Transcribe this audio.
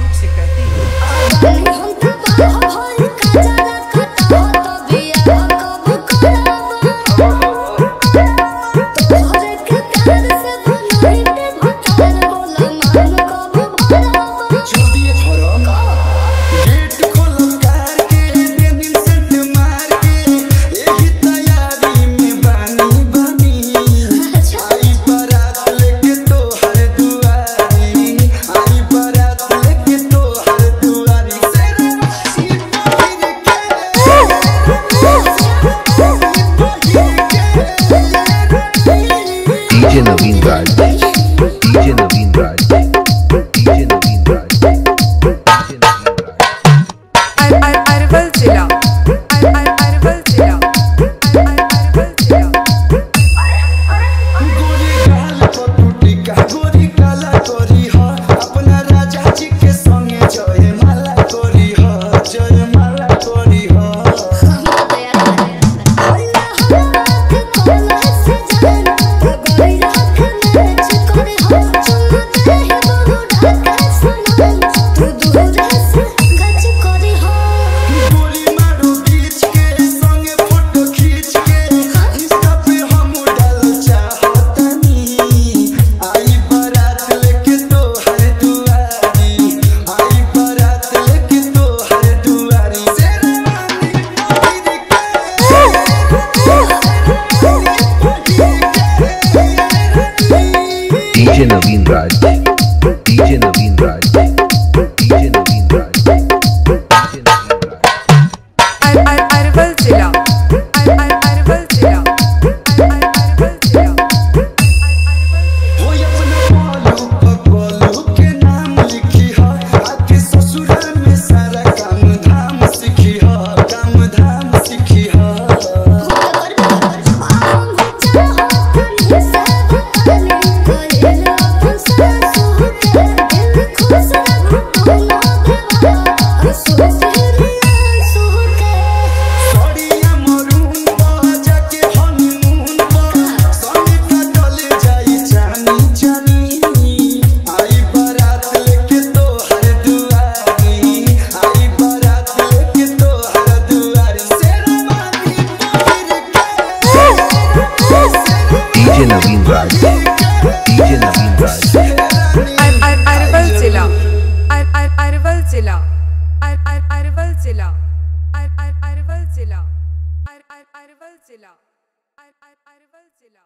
मासूक से कहती है। DJ Naveen Raj, DJ Naveen Raj, DJ Naveen Raj, DJ Naveen Raj। Arwal जिला, अरवल जिला, अरवल जिला। गोरी गाल पटुटी का गोरी काला कोरी हो अपना राजा जी के संगे जयमाला कोरी हो जयमाला कोरी हो। DJ Naveen Raj, DJ Naveen Raj, DJ Naveen Raj, DJ Naveen Raj। Arwal जिला, अरवल जिला, अरवल जिला। हो अपना बोलू के नाम लिखी हो आके ससुराल में सारा काम धाम सीखी हो काम धाम सीखी हो। DJ Naveen Raj, DJ Naveen Raj। Arwal जिला, अरवल जिला, अरवल जिला, अरवल जिला, अरवल जिला, अरवल जिला।